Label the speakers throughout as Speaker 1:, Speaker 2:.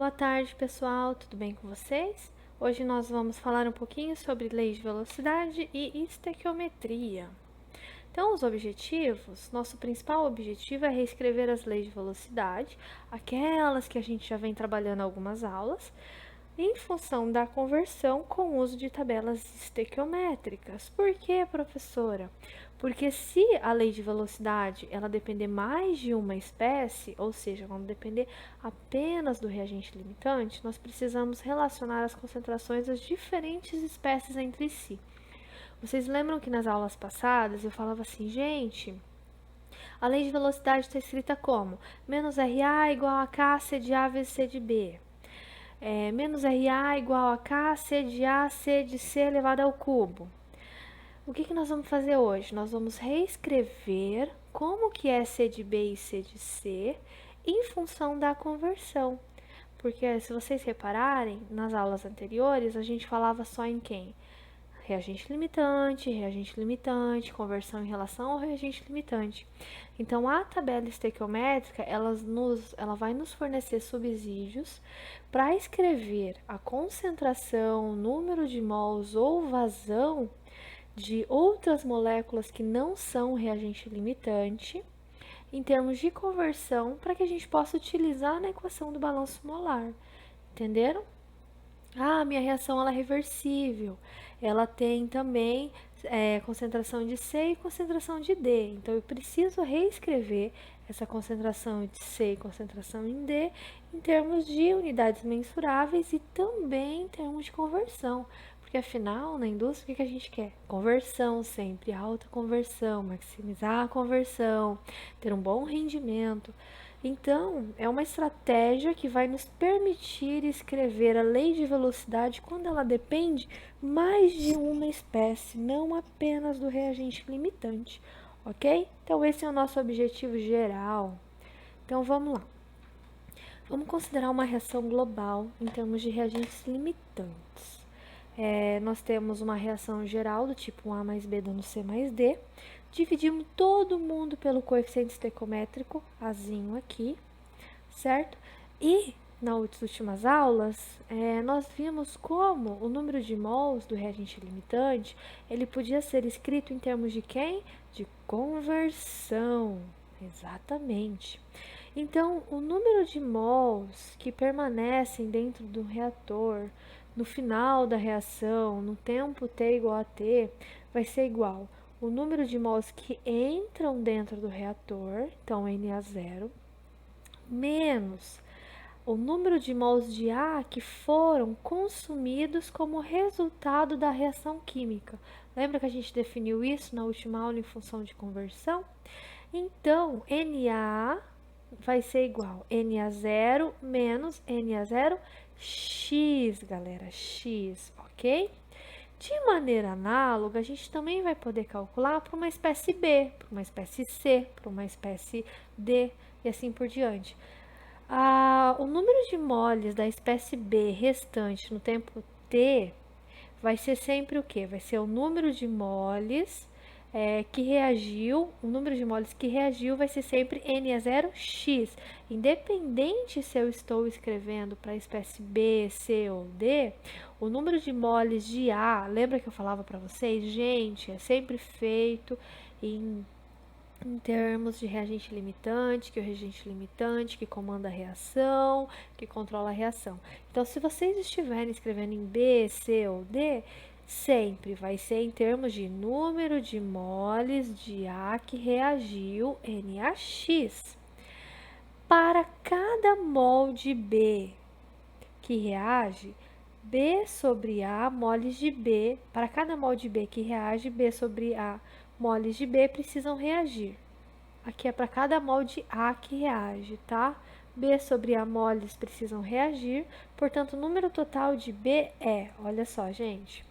Speaker 1: Boa tarde, pessoal, tudo bem com vocês? Hoje nós vamos falar um pouquinho sobre leis de velocidade e estequiometria. Então, os objetivos, nosso principal objetivo é reescrever as leis de velocidade, aquelas que a gente já vem trabalhando algumas aulas, em função da conversão com o uso de tabelas estequiométricas. Por que, professora? Porque se a lei de velocidade ela depender mais de uma espécie, ou seja, quando depender apenas do reagente limitante, nós precisamos relacionar as concentrações das diferentes espécies entre si. Vocês lembram que nas aulas passadas eu falava assim, gente, a lei de velocidade está escrita como? Menos RA igual a K, C de A vezes C de B. Menos RA igual a K, C de A, C de C elevado ao cubo. O que nós vamos fazer hoje? Nós vamos reescrever como que é C de B e C de C em função da conversão. Porque se vocês repararem, nas aulas anteriores, a gente falava só em quem? Reagente limitante, conversão em relação ao reagente limitante. Então, a tabela estequiométrica, ela vai nos fornecer subsídios para escrever a concentração, número de mols ou vazão de outras moléculas que não são reagente limitante, em termos de conversão, para que a gente possa utilizar na equação do balanço molar. Entenderam? Minha reação ela é reversível. Ela tem também concentração de C e concentração de D. Então, eu preciso reescrever essa concentração de C e concentração em D em termos de unidades mensuráveis e também em termos de conversão. Porque, afinal, na indústria, o que a gente quer? Conversão sempre, alta conversão, maximizar a conversão, ter um bom rendimento. Então, é uma estratégia que vai nos permitir escrever a lei de velocidade quando ela depende mais de uma espécie, não apenas do reagente limitante, ok? Então, esse é o nosso objetivo geral. Então, vamos lá. Vamos considerar uma reação global em termos de reagentes limitantes. Nós temos uma reação geral do tipo A mais B dando C mais D. Dividimos todo mundo pelo coeficiente estequiométrico, Azinho aqui, certo? E nas últimas aulas, nós vimos como o número de mols do reagente limitante, ele podia ser escrito em termos de quem? De conversão, exatamente. Então, o número de mols que permanecem dentro do reator no final da reação, no tempo T igual a T, vai ser igual o número de mols que entram dentro do reator, então Na0, menos o número de mols de A que foram consumidos como resultado da reação química. Lembra que a gente definiu isso na última aula em função de conversão? Então, Na vai ser igual Na0 menos Na0x, galera, x, ok? De maneira análoga, a gente também vai poder calcular para uma espécie B, para uma espécie C, para uma espécie D e assim por diante. O número de moles da espécie B restante no tempo T vai ser sempre o quê? Vai ser o número de moles que reagiu, o número de moles que reagiu vai ser sempre Na0x. Independente se eu estou escrevendo para a espécie B, C ou D, o número de moles de A, lembra que eu falava para vocês? Gente, é sempre feito em termos de reagente limitante, que é o reagente limitante que comanda a reação, que controla a reação. Então, se vocês estiverem escrevendo em B, C ou D, sempre vai ser em termos de número de moles de A que reagiu NaX. Para cada mol de B que reage, B sobre A moles de B, para cada mol de B que reage, B sobre A moles de B precisam reagir. Aqui é para cada mol de A que reage, tá? B sobre A moles precisam reagir, portanto, o número total de B olha só, gente,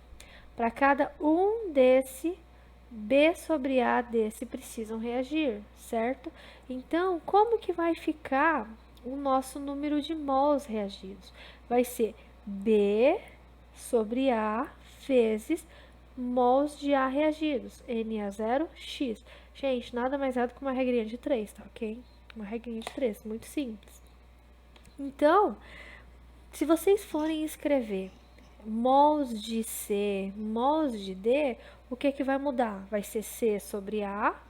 Speaker 1: para cada um desse, B sobre A desse precisam reagir, certo? Então, como que vai ficar o nosso número de mols reagidos? Vai ser B sobre A vezes mols de A reagidos, Na0x. Gente, nada mais é do que uma regrinha de 3, tá ok? Uma regrinha de 3, muito simples. Então, Se vocês forem escrever mols de C, mols de D, o que vai mudar? Vai ser C sobre A,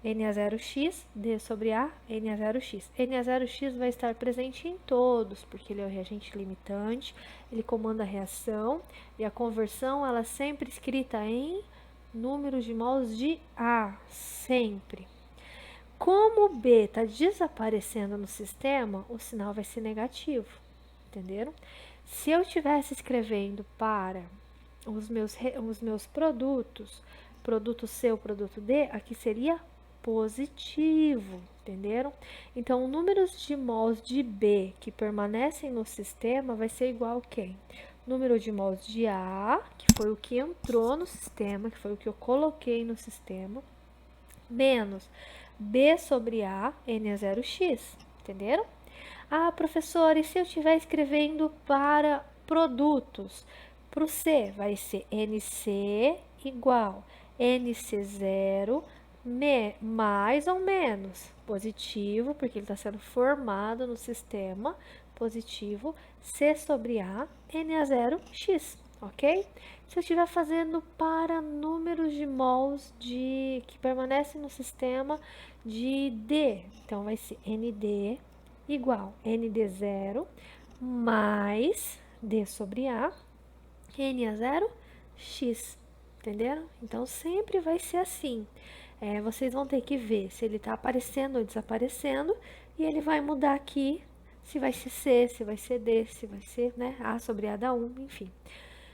Speaker 1: Na0x, D sobre A, Na0x. Na0x vai estar presente em todos, porque ele é o reagente limitante, ele comanda a reação, e a conversão, ela é sempre escrita em números de mols de A, sempre. Como o B está desaparecendo no sistema, o sinal vai ser negativo, entenderam? Se eu estivesse escrevendo para os meus produtos, produto C ou produto D, aqui seria positivo, entenderam? Então, números de mols de B que permanecem no sistema vai ser igual a quem? Número de mols de A, que foi o que entrou no sistema, que foi o que eu coloquei no sistema, menos B sobre A, Na0x, entenderam? Ah, professora, e se eu estiver escrevendo para produtos? Para o C, vai ser NC igual NC0 mais ou menos positivo, porque ele está sendo formado no sistema positivo, C sobre A, Na0x, ok? Se eu estiver fazendo para números de mols que permanecem no sistema de D, então vai ser ND igual ND0 mais D sobre A, Na0x, entenderam? Então, sempre vai ser assim. Vocês vão ter que ver se ele está aparecendo ou desaparecendo, e ele vai mudar aqui, se vai ser C, se vai ser D, se vai ser, né, A sobre A dá 1, enfim.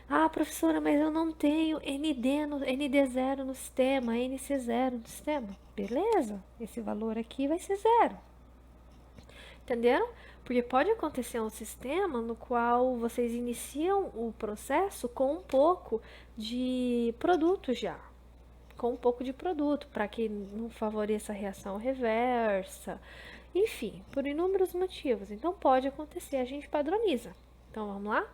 Speaker 1: Ah, professora, mas eu não tenho ND0 no sistema, NC0 no sistema. Beleza, esse valor aqui vai ser 0. Entenderam? Porque pode acontecer um sistema no qual vocês iniciam o processo com um pouco de produto já. Com um pouco de produto, para que não favoreça a reação reversa. Enfim, por inúmeros motivos. Então, pode acontecer, a gente padroniza. Então, vamos lá?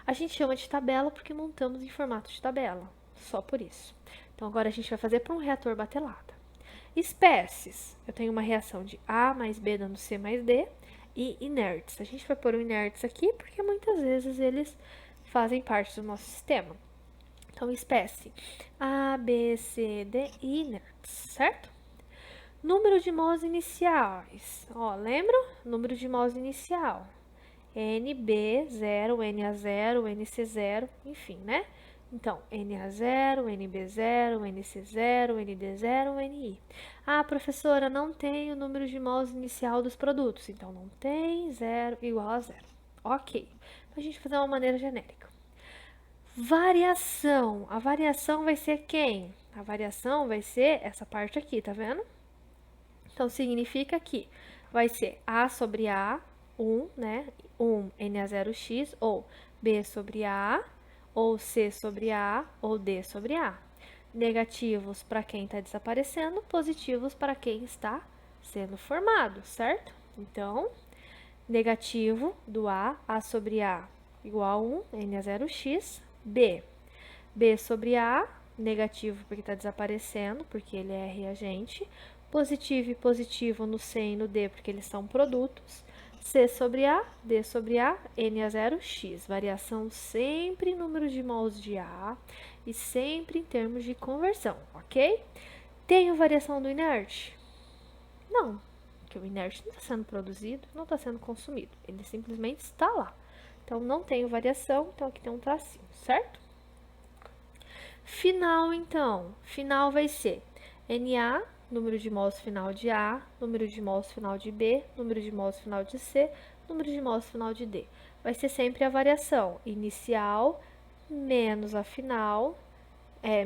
Speaker 1: A gente chama de tabela porque montamos em formato de tabela. Só por isso. Então, agora a gente vai fazer para um reator batelada. Espécies. Eu tenho uma reação de A mais B dando C mais D. E inertes. A gente vai pôr o inertes aqui porque muitas vezes eles fazem parte do nosso sistema. Então, espécie A, B, C, D e inertes, certo? Número de mols iniciais. Ó, lembra? Número de mols inicial. NB0, NA0, NC0, enfim, né? Então, NA0, NB0, NC0, ND0, NI. Ah, professora, não tem o número de mols inicial dos produtos. Então, não tem 0 igual a 0. Ok. Então, a gente vai fazer uma maneira genérica. Variação. A variação vai ser quem? A variação vai ser essa parte aqui, tá vendo? Então, significa que vai ser A sobre A, 1, né? 1 Na0x, ou B sobre A, ou C sobre A, ou D sobre A. Negativos para quem está desaparecendo, positivos para quem está sendo formado, certo? Então, negativo do A sobre A igual a 1, Na0x, B. B sobre A, negativo porque está desaparecendo, porque ele é reagente. Positivo e positivo no C e no D, porque eles são produtos. C sobre A, D sobre A, Na0x. Variação sempre em número de mols de A e sempre em termos de conversão, ok? Tenho variação do inerte? Não, porque o inerte não está sendo produzido, não está sendo consumido. Ele simplesmente está lá. Então, não tenho variação, então aqui tem um tracinho, certo? Final, então. Final vai ser Na, número de mols final de A, número de mols final de B, número de mols final de C, número de mols final de D. Vai ser sempre a variação inicial menos a final,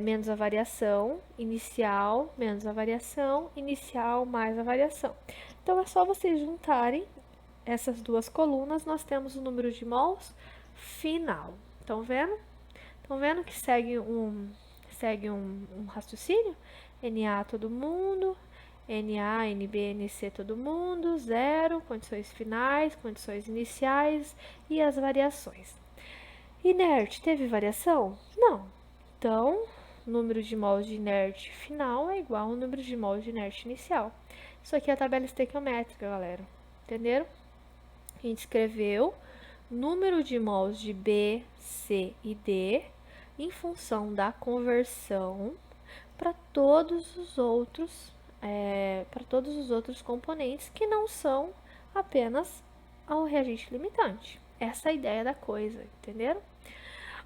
Speaker 1: menos a variação, inicial menos a variação, inicial mais a variação. Então, é só vocês juntarem essas duas colunas, nós temos o número de mols final. Estão vendo? Estão vendo que segue um raciocínio? Na todo mundo, Na, NB, NC todo mundo, 0, condições finais, condições iniciais e as variações. Inerte, teve variação? Não. Então, número de mols de inerte final é igual ao número de mols de inerte inicial. Isso aqui é a tabela estequiométrica, galera. Entenderam? A gente escreveu número de mols de B, C e D em função da conversão para todos os outros componentes que não são apenas ao reagente limitante. Essa é a ideia da coisa, entenderam?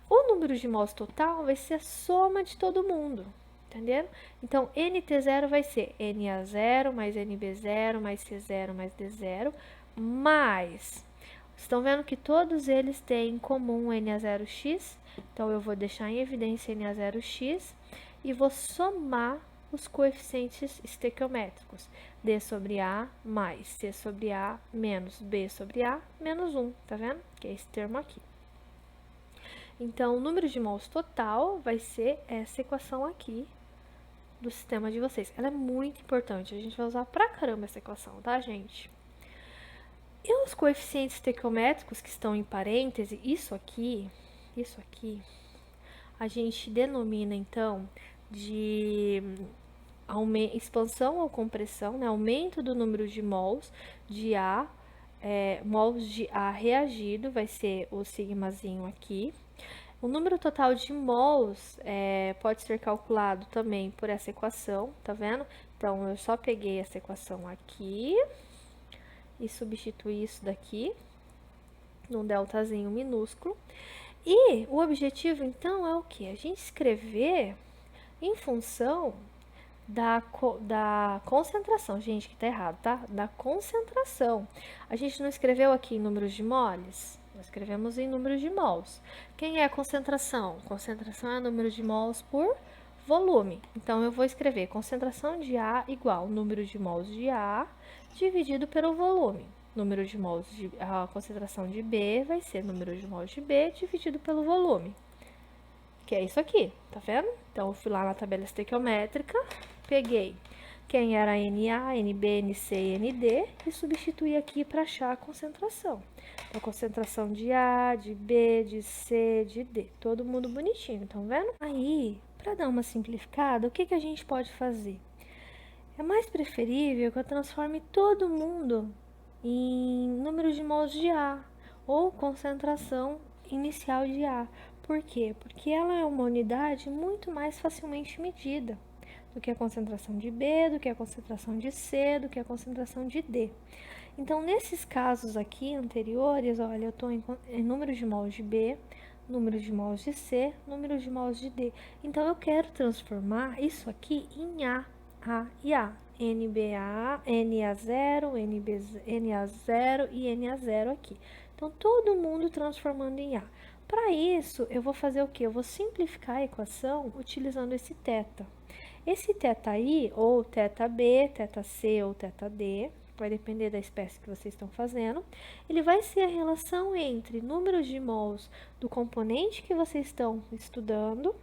Speaker 1: O número de mols total vai ser a soma de todo mundo, entenderam? Então, NT0 vai ser NA0 mais NB0 mais C0 mais D0 mais... Estão vendo que todos eles têm em comum NA0x? Então, eu vou deixar em evidência NA0x e vou somar os coeficientes estequiométricos. D sobre A mais C sobre A menos B sobre A menos 1, tá vendo? Que é esse termo aqui. Então, o número de mols total vai ser essa equação aqui do sistema de vocês. Ela é muito importante, a gente vai usar pra caramba essa equação, tá, gente? E os coeficientes estequiométricos que estão em parêntese, isso aqui, a gente denomina, então, de expansão ou compressão, né? Aumento do número de mols de A, mols de A reagido, vai ser o sigmazinho aqui. O número total de mols pode ser calculado também por essa equação, tá vendo? Então, eu só peguei essa equação aqui e substituí isso daqui num deltazinho minúsculo. E o objetivo, então, é o quê? A gente escrever em função da concentração. Gente, que tá errado, tá? Da concentração. A gente não escreveu aqui em números de moles? Nós escrevemos em números de mols. Quem é a concentração? Concentração é número de mols por volume. Então, eu vou escrever concentração de A igual número de mols de A dividido pelo volume. Número de mols a concentração de B vai ser número de mols de B dividido pelo volume. Que é isso aqui, tá vendo? Então, eu fui lá na tabela estequiométrica, peguei quem era NA, NB, NC e ND e substituí aqui para achar a concentração. Então, a concentração de A, de B, de C, de D. Todo mundo bonitinho, estão vendo? Aí, para dar uma simplificada, o que a gente pode fazer? É mais preferível que eu transforme todo mundo em número de mols de A ou concentração inicial de A. Por quê? Porque ela é uma unidade muito mais facilmente medida do que a concentração de B, do que a concentração de C, do que a concentração de D. Então, nesses casos aqui anteriores, olha, eu estou em número de mols de B, número de mols de C, número de mols de D. Então, eu quero transformar isso aqui em A e A. NBA, NA0, NA0 e NA0 aqui. Então, todo mundo transformando em A. Para isso, eu vou fazer o quê? Eu vou simplificar a equação utilizando esse θ. Esse θi, ou θb, θc ou θd, vai depender da espécie que vocês estão fazendo, ele vai ser a relação entre números de mols do componente que vocês estão estudando,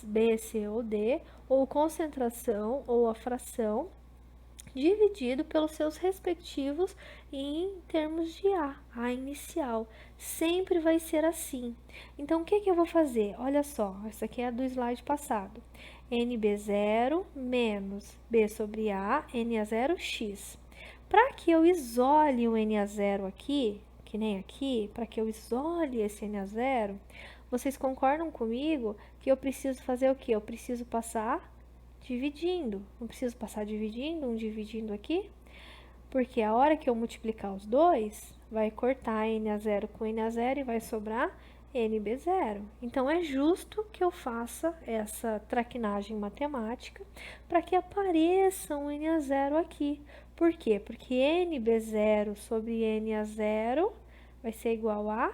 Speaker 1: B, C ou D, ou concentração ou a fração, dividido pelos seus respectivos em termos de A inicial. Sempre vai ser assim. Então, o que eu vou fazer? Olha só, essa aqui é a do slide passado. NB0 menos B sobre A, NA0x. Para que eu isole o NA0 aqui, que nem aqui, para que eu isole esse NA0, vocês concordam comigo que eu preciso fazer o quê? Eu preciso passar dividindo. Não preciso passar dividindo, um dividindo aqui, porque a hora que eu multiplicar os dois, vai cortar NA0 com NA0 e vai sobrar NB0. Então, é justo que eu faça essa traquinagem matemática para que apareça um NA0 aqui. Por quê? Porque NB0 sobre NA0 vai ser igual a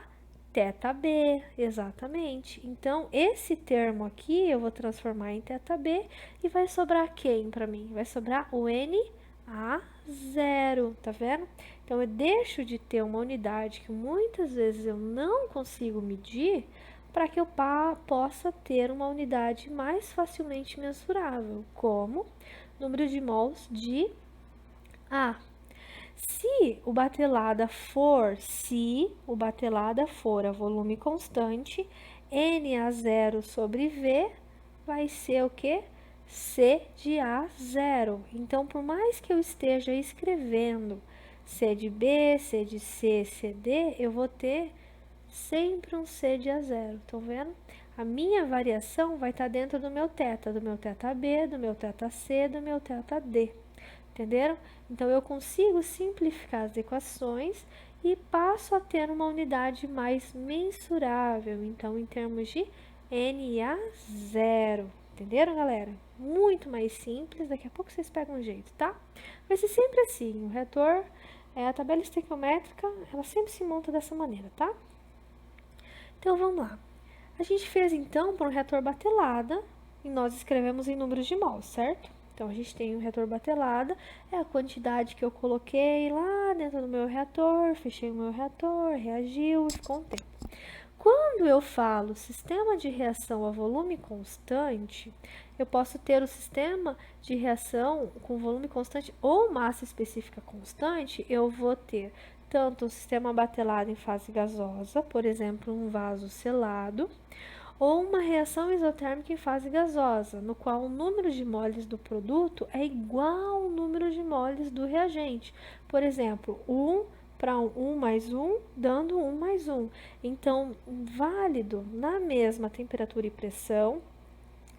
Speaker 1: θb, exatamente. Então, esse termo aqui eu vou transformar em θb e vai sobrar quem para mim? Vai sobrar o NA0, tá vendo? Então, eu deixo de ter uma unidade que muitas vezes eu não consigo medir para que eu possa ter uma unidade mais facilmente mensurável, como número de mols de A. Se o batelada for a volume constante, NA0 sobre V vai ser o quê? C de A0. Então, por mais que eu esteja escrevendo C de B, C de C, CD, eu vou ter sempre um C de A0. Estão vendo? A minha variação vai estar dentro do meu teta B, do meu teta C, do meu teta D. Entenderam? Então, eu consigo simplificar as equações e passo a ter uma unidade mais mensurável. Então, em termos de NA0. Entenderam, galera? Muito mais simples. Daqui a pouco vocês pegam um jeito, tá? Vai ser sempre assim. O retor, a tabela estequiométrica, ela sempre se monta dessa maneira, tá? Então, vamos lá. A gente fez, então, para um retor batelada, e nós escrevemos em números de mols, certo? Então, a gente tem o retor batelada, é a quantidade que eu coloquei lá dentro do meu reator, fechei o meu reator, reagiu e ficou um tempo. Quando eu falo sistema de reação a volume constante, eu posso ter o sistema de reação com volume constante ou massa específica constante, eu vou ter tanto o sistema batelado em fase gasosa, por exemplo, um vaso selado, ou uma reação isotérmica em fase gasosa, no qual o número de moles do produto é igual ao número de moles do reagente. Por exemplo, 1 para 1 mais 1, dando 1 mais 1. Então, válido na mesma temperatura e pressão,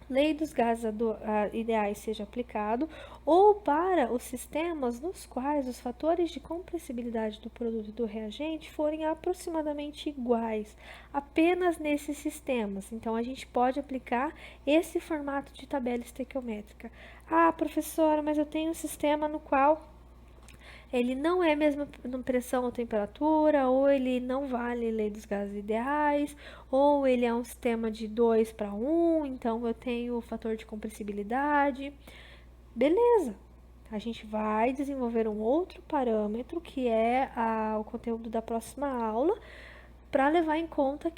Speaker 1: lei dos gases ideais seja aplicado, ou para os sistemas nos quais os fatores de compressibilidade do produto e do reagente forem aproximadamente iguais, apenas nesses sistemas. Então, a gente pode aplicar esse formato de tabela estequiométrica. Ah, professora, mas eu tenho um sistema no qual ele não é mesmo pressão ou temperatura, ou ele não vale lei dos gases ideais, ou ele é um sistema de 2 para 1, então eu tenho o fator de compressibilidade. Beleza, a gente vai desenvolver um outro parâmetro, que é o conteúdo da próxima aula, para levar em conta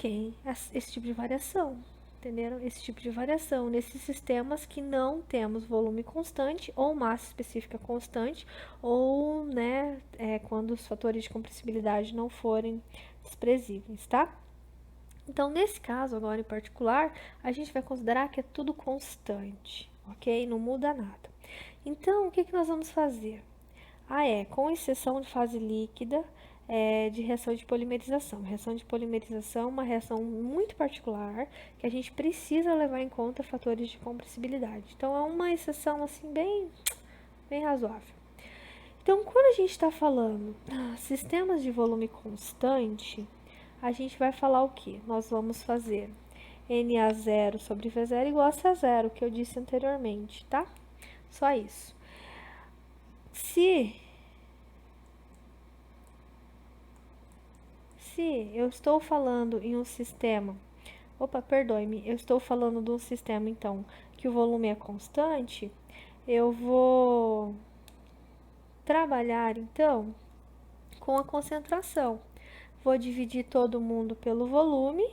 Speaker 1: esse tipo de variação. Entenderam? Esse tipo de variação nesses sistemas que não temos volume constante ou massa específica constante, ou, né, quando os fatores de compressibilidade não forem desprezíveis, tá? Então, nesse caso, agora em particular, a gente vai considerar que é tudo constante, ok? Não muda nada. Então, o que nós vamos fazer? Com exceção de fase líquida, de reação de polimerização. Reação de polimerização é uma reação muito particular que a gente precisa levar em conta fatores de compressibilidade. Então, é uma exceção assim bem razoável. Então, quando a gente está falando sistemas de volume constante, a gente vai falar o que? Nós vamos fazer NA0 sobre V0 igual a C0, que eu disse anteriormente, tá? Só isso. Se eu estou falando em um sistema, eu estou falando de um sistema, então, que o volume é constante, eu vou trabalhar, então, com a concentração. Vou dividir todo mundo pelo volume.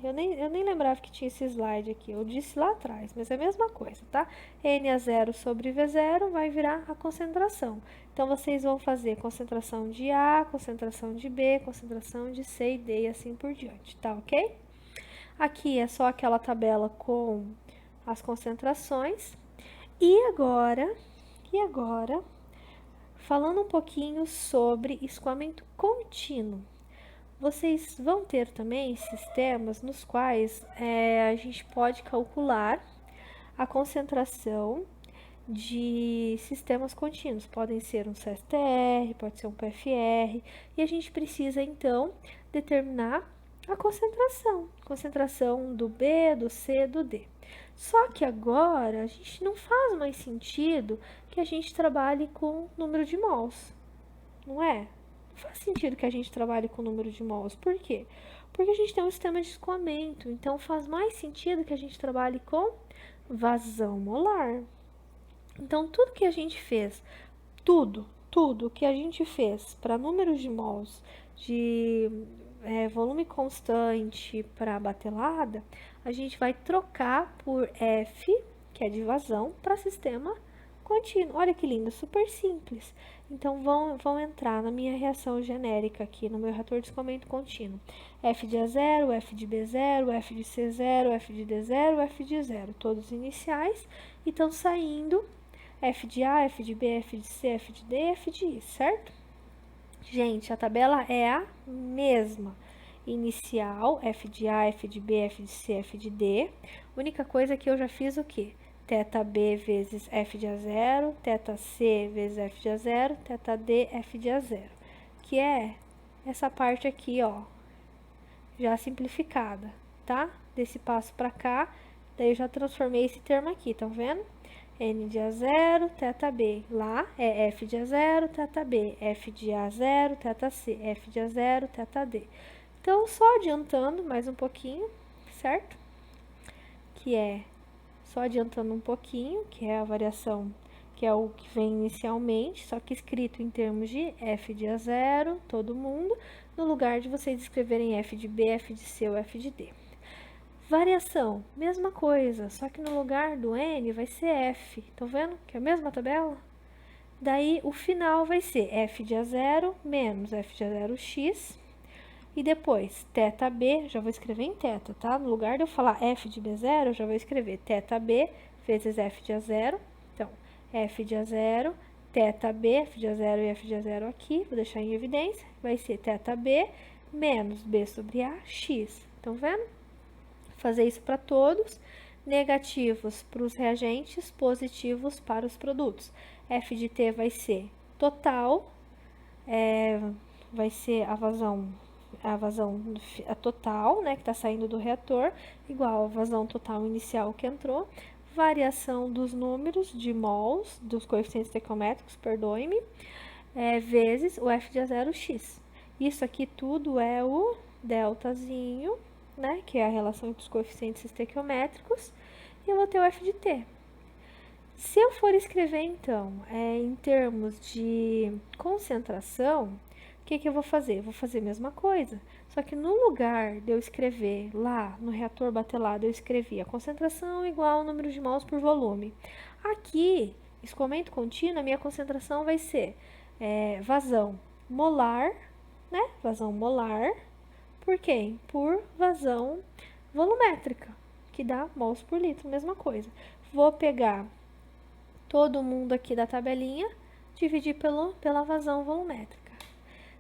Speaker 1: Eu nem lembrava que tinha esse slide aqui, eu disse lá atrás, mas é a mesma coisa, tá? NA0 sobre V0 vai virar a concentração. Então, vocês vão fazer concentração de A, concentração de B, concentração de C e D e assim por diante, tá ok? Aqui é só aquela tabela com as concentrações. E agora, falando um pouquinho sobre escoamento contínuo. Vocês vão ter também sistemas nos quais a gente pode calcular a concentração de sistemas contínuos. Podem ser um CSTR, pode ser um PFR, e a gente precisa, então, determinar a concentração do B, do C, do D. Só que agora, a gente não faz mais sentido que a gente trabalhe com número de mols, não é? Não faz sentido que a gente trabalhe com número de mols. Por quê? Porque a gente tem um sistema de escoamento. Então, faz mais sentido que a gente trabalhe com vazão molar. Então, tudo que a gente fez, tudo que a gente fez para números de mols de volume constante para batelada, a gente vai trocar por F, que é de vazão, para sistema contínuo. Olha que lindo, super simples. Então, vão entrar na minha reação genérica aqui, no meu reator de escoamento contínuo. F de A0, F de B0, F de C0, F de D0, F de 0. Todos iniciais. E estão saindo F de A, F de B, F de C, F de D, F de I, certo? Gente, a tabela é a mesma. inicial, F de A, F de B, F de C, F de D. Única coisa que eu já fiz o quê? θB vezes F de A0, θC vezes F de A0, θD, F de A0. Que é essa parte aqui, ó, já simplificada, tá? Desse passo pra cá, daí eu já transformei esse termo aqui, tá vendo? N de A0, θB. Lá é F de A0, θB, F de A0, θC, F de A0, θD. Então, só adiantando mais um pouquinho, certo? Que é, só adiantando um pouquinho, que é a variação, que é o que vem inicialmente, só que escrito em termos de F de A0, todo mundo, no lugar de vocês escreverem F de B, F de C ou F de D. Variação, mesma coisa, só que no lugar do N vai ser F. Estão vendo que é a mesma tabela? Daí, o final vai ser F de A0 menos F de A0x. E depois, θB, já vou escrever em θ, tá? No lugar de eu falar F de B0, eu já vou escrever θB vezes F de A0. Então, F de A0, θB, F de A0 e F de A0 aqui, vou deixar em evidência. Vai ser θB menos B sobre A, x. Estão vendo? Fazer isso para todos, negativos para os reagentes, positivos para os produtos. F de T vai ser total, vai ser a vazão total, né, que está saindo do reator, igual a vazão total inicial que entrou, variação dos números de mols, dos coeficientes estequiométricos, perdoe-me, vezes o F de A0x. Isso aqui tudo é o deltazinho, né, que é a relação entre os coeficientes estequiométricos, e eu vou ter o F de T. Se eu for escrever, então, em termos de concentração, o que eu vou fazer? Vou fazer a mesma coisa, só que no lugar de eu escrever lá no reator batelado, eu escrevi a concentração igual ao número de mols por volume. Aqui, escoamento contínuo, a minha concentração vai ser vazão molar, né? Vazão molar, por quê? Por vazão volumétrica, que dá mols por litro, mesma coisa. Vou pegar todo mundo aqui da tabelinha, dividir pela vazão volumétrica.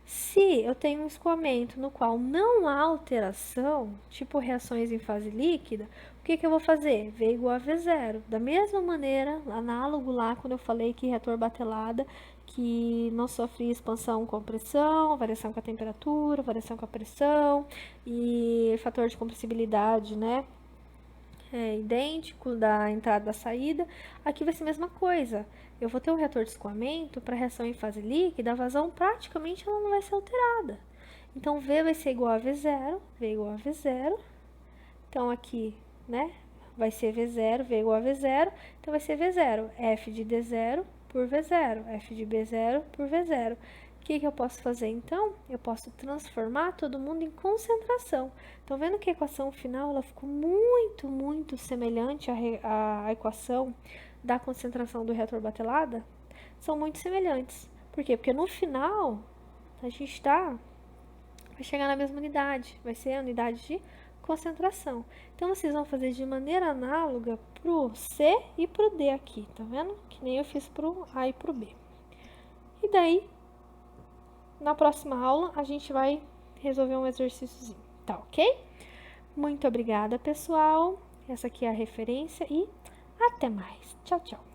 Speaker 1: Se eu tenho um escoamento no qual não há alteração, tipo reações em fase líquida, o que eu vou fazer? V igual a V0. Da mesma maneira, análogo lá quando eu falei que reator batelada, que não sofre expansão com pressão, variação com a temperatura, variação com a pressão e fator de compressibilidade, né? Idêntico da entrada e da saída. Aqui vai ser a mesma coisa. Eu vou ter um reator de escoamento para reação em fase líquida, a vazão praticamente ela não vai ser alterada. Então, V vai ser igual a V0, V igual a V0. Então, aqui, né, vai ser V0, V igual a V0. Então, vai ser V0, F de D0 por V0, F de B0 por V0. O que eu posso fazer, então? Eu posso transformar todo mundo em concentração. Estão vendo que a equação final ela ficou muito, muito semelhante à equação da concentração do reator batelada? São muito semelhantes. Por quê? Porque no final, a gente vai chegar na mesma unidade. Vai ser a unidade de concentração. Então, vocês vão fazer de maneira análoga pro C e pro D aqui, tá vendo? Que nem eu fiz pro A e pro B. E daí, na próxima aula, a gente vai resolver um exercíciozinho, tá ok? Muito obrigada, pessoal. Essa aqui é a referência e até mais. Tchau, tchau.